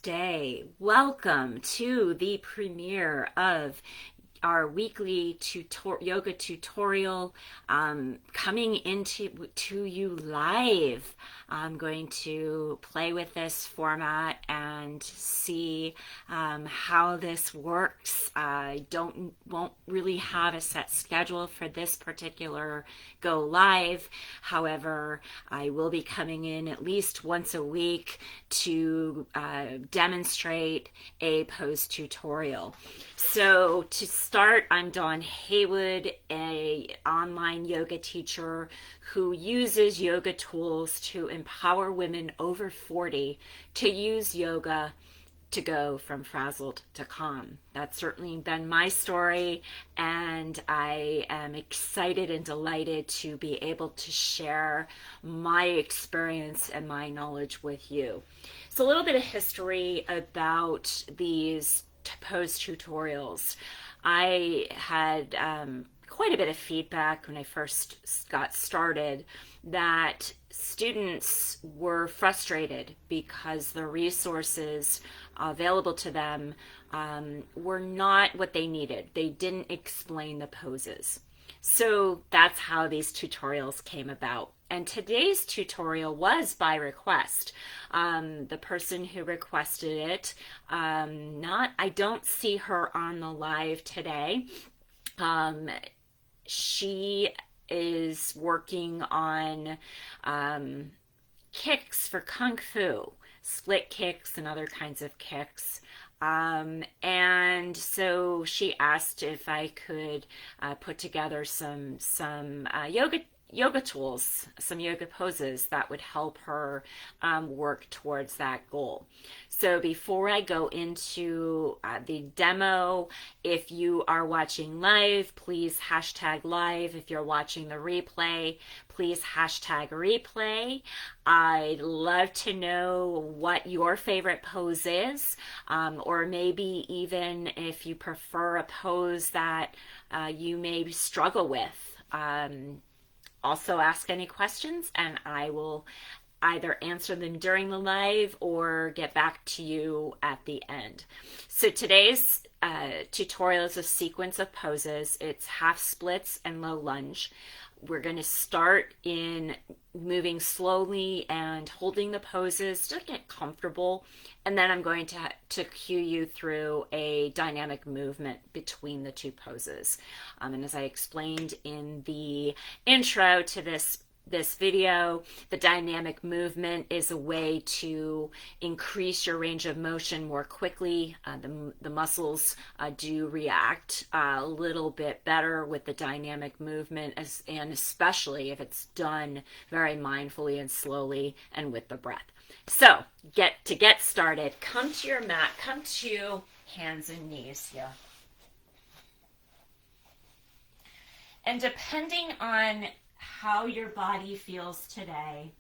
Namaste. Welcome to the premiere of our weekly yoga tutorial coming to you live. I'm going to play with this format and see how this works. I won't really have a set schedule for this particular go live. However, I will be coming in at least once a week to demonstrate a pose tutorial. So to start, I'm Dawn Haywood, an online yoga teacher who uses yoga tools to empower women over 40 to use yoga to go from frazzled to calm. That's certainly been my story, and I am excited and delighted to be able to share my experience and my knowledge with you. So a little bit of history about these pose tutorials. I had quite a bit of feedback when I first got started that students were frustrated because the resources available to them were not what they needed. They didn't explain the poses. So that's how these tutorials came about. And today's tutorial was by request. The person who requested it, I don't see her on the live today. She is working on kicks for Kung Fu, split kicks and other kinds of kicks. And so she asked if I could put together some yoga tools, some yoga poses that would help her work towards that goal. So before I go into the demo, if you are watching live, please hashtag live. If you're watching the replay, please hashtag replay. I'd love to know what your favorite pose is, or maybe even if you prefer a pose that you may struggle with. Also ask any questions and I will either answer them during the live or get back to you at the end. So today's tutorial is a sequence of poses. It's half splits and low lunge. We're going to start in moving slowly and holding the poses to get comfortable. And then I'm going to cue you through a dynamic movement between the two poses. And as I explained in the intro to this video, the dynamic movement is a way to increase your range of motion more quickly. The muscles do react a little bit better with the dynamic movement, and especially if it's done very mindfully and slowly and with the breath. So to get started, come to your mat, come to hands and knees here. And depending on how your body feels today,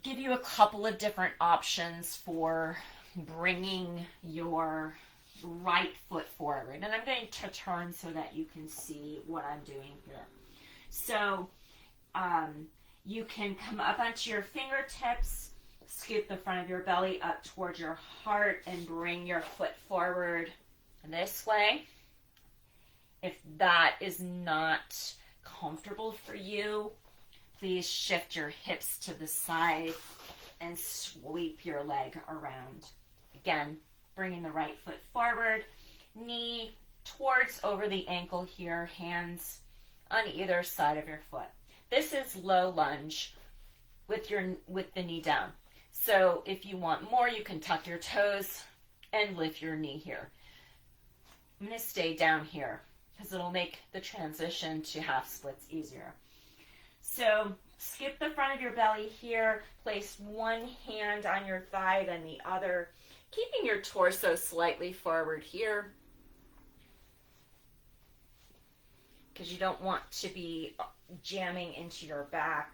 give you a couple of different options for bringing your right foot forward. And I'm going to turn so that you can see what I'm doing here. So you can come up onto your fingertips, scoop the front of your belly up towards your heart and bring your foot forward this way. If that is not comfortable for you, please shift your hips to the side and sweep your leg around. Again, bringing the right foot forward, knee towards over the ankle here, hands on either side of your foot. This is low lunge with the knee down. So if you want more, you can tuck your toes and lift your knee here. I'm going to stay down here because it'll make the transition to half splits easier. So skip the front of your belly here, place one hand on your thigh, then the other, keeping your torso slightly forward here, because you don't want to be jamming into your back.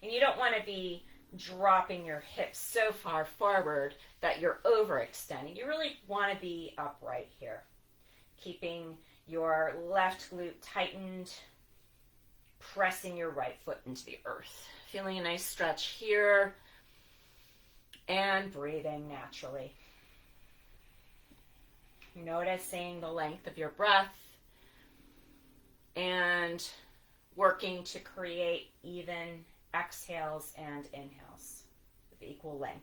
And you don't want to be dropping your hips so far forward that you're overextending. You really want to be upright here, keeping your left glute tightened, pressing your right foot into the earth. Feeling a nice stretch here And breathing naturally. Noticing the length of your breath and working to create even exhales and inhales with equal length.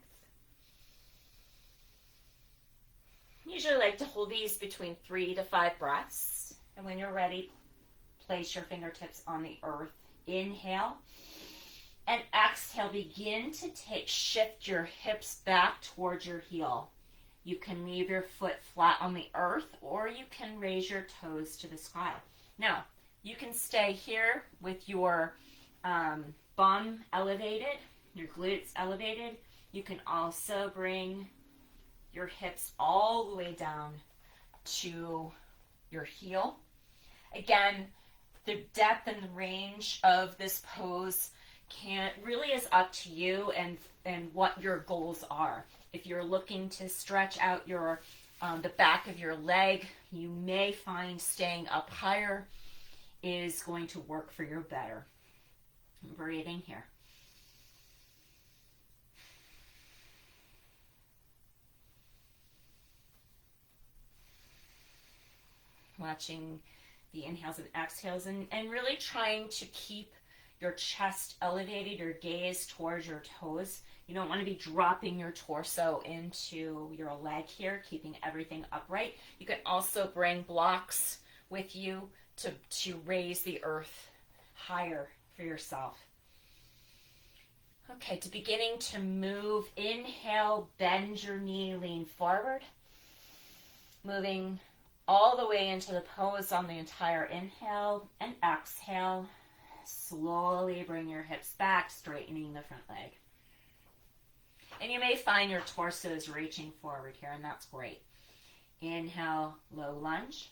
Usually like to hold these between 3 to 5 breaths. And when you're ready, place your fingertips on the earth. Inhale. And exhale, begin to shift your hips back towards your heel. You can leave your foot flat on the earth, or you can raise your toes to the sky. Now, you can stay here with your bum elevated, your glutes elevated. You can also bring your hips all the way down to your heel. Again, the depth and the range of this pose really is up to you and what your goals are. If you're looking to stretch out your the back of your leg, you may find staying up higher is going to work for you better. Breathing here. Watching the inhales and exhales and really trying to keep your chest elevated, your gaze towards your toes. You don't want to be dropping your torso into your leg here, keeping everything upright. You can also bring blocks with you to raise the earth higher for yourself. Okay, beginning to move. Inhale, bend your knee, lean forward. Moving all the way into the pose on the entire inhale, and exhale. Slowly bring your hips back, straightening the front leg. And you may find your torso is reaching forward here, and that's great. Inhale, low lunge.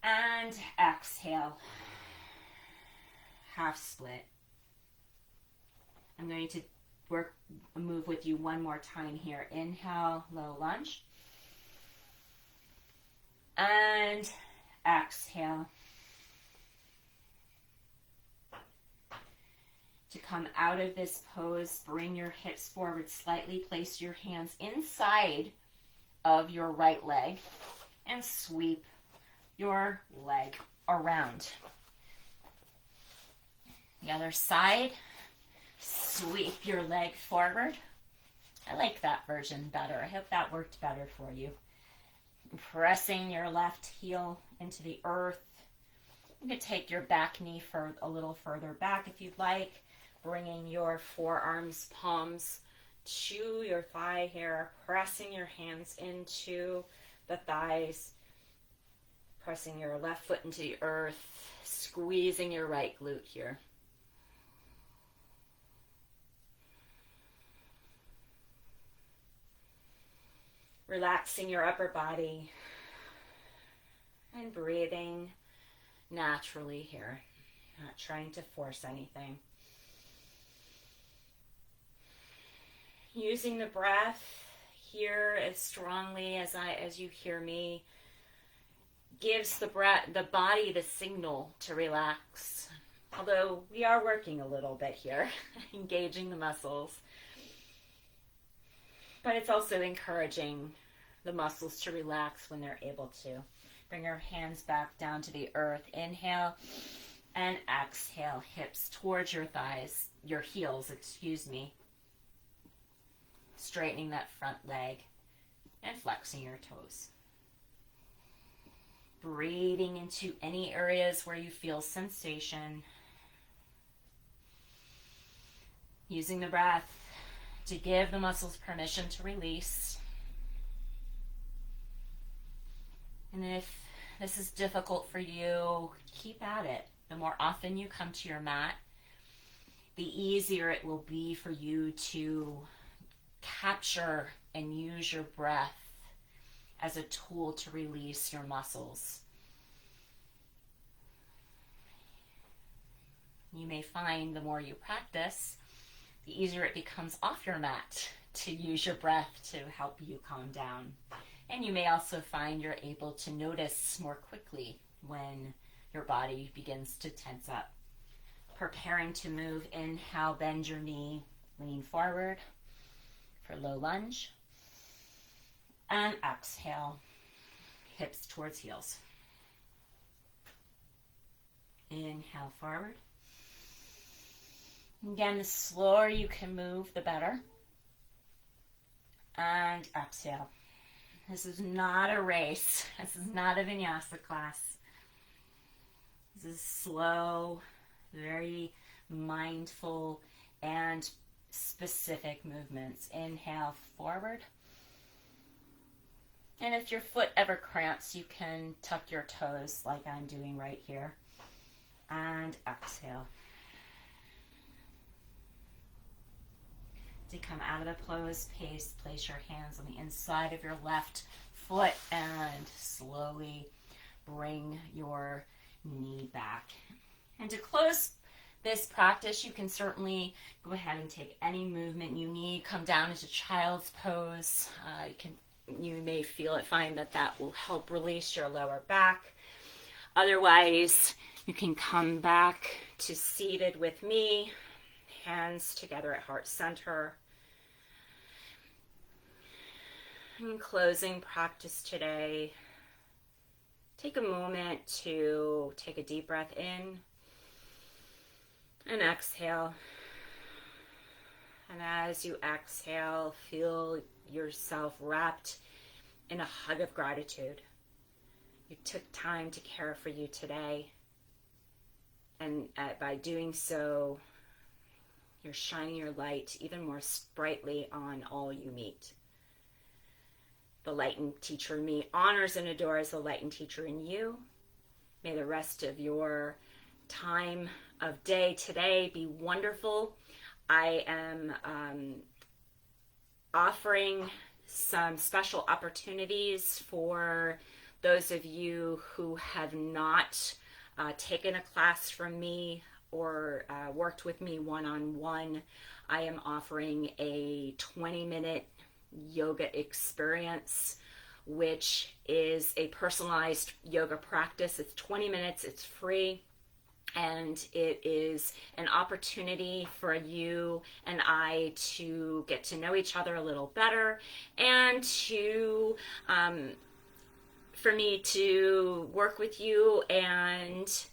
And exhale, half split. I'm going to move with you one more time here. Inhale, low lunge. And exhale. To come out of this pose, bring your hips forward slightly. Place your hands inside of your right leg and sweep your leg around. The other side, sweep your leg forward. I like that version better. I hope that worked better for you. Pressing your left heel into the earth. You can take your back knee a little further back if you'd like. Bringing your forearms, palms to your thigh here. Pressing your hands into the thighs. Pressing your left foot into the earth. Squeezing your right glute here. Relaxing your upper body and breathing naturally here, not trying to force anything. Using the breath here as strongly as you hear me gives the body the signal to relax. Although we are working a little bit here, engaging the muscles. But it's also encouraging the muscles to relax when they're able to. Bring your hands back down to the earth. Inhale and exhale. Hips towards your thighs, your heels, Straightening that front leg and flexing your toes. Breathing into any areas where you feel sensation. Using the breath to give the muscles permission to release. And if this is difficult for you, keep at it. The more often you come to your mat, the easier it will be for you to capture and use your breath as a tool to release your muscles. You may find the more you practice, the easier it becomes off your mat to use your breath to help you calm down. And you may also find you're able to notice more quickly when your body begins to tense up. Preparing to move. Inhale, bend your knee, lean forward for low lunge. And exhale, hips towards heels. Inhale forward. Again, the slower you can move, the better. And exhale. This is not a race. This is not a vinyasa class. This is slow, very mindful and specific movements. Inhale forward. And if your foot ever cramps, you can tuck your toes like I'm doing right here. And exhale. To come out of the closed pace, place your hands on the inside of your left foot and slowly bring your knee back. And to close this practice, you can certainly go ahead and take any movement you need. Come down into child's pose. You may find that will help release your lower back. Otherwise, you can come back to seated with me, hands together at heart center. In closing practice today, take a moment to take a deep breath in and exhale. And as you exhale, feel yourself wrapped in a hug of gratitude. You took time to care for you today. And by doing so, you're shining your light even more brightly on all you meet. The light and teacher in me honors and adores the light and teacher in you. May the rest of your time of day today be wonderful. I am offering some special opportunities for those of you who have not taken a class from me or worked with me one-on-one. I am offering a 20-minute yoga experience, which is a personalized yoga practice. It's 20 minutes, it's free, and it is an opportunity for you and I to get to know each other a little better, and to for me to work with you and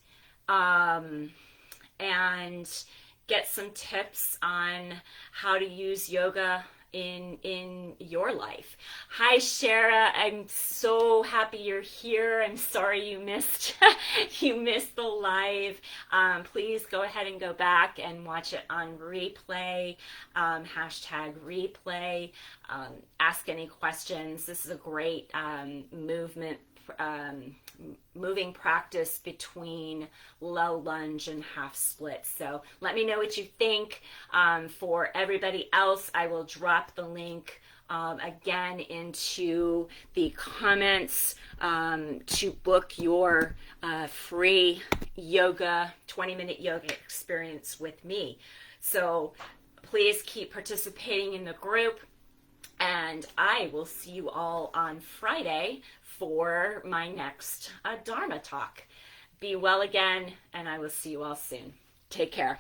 get some tips on how to use yoga in your life. Hi Shara, I'm so happy you're here. I'm sorry you missed the live. Please go ahead and go back and watch it on replay, hashtag replay. Ask any questions. This is a great moving practice between low lunge and half split. So let me know what you think. For everybody else, I will drop the link again into the comments to book your free yoga, 20-minute yoga experience with me. So please keep participating in the group, and I will see you all on Friday for my next Dharma talk. Be well again, and I will see you all soon. Take care.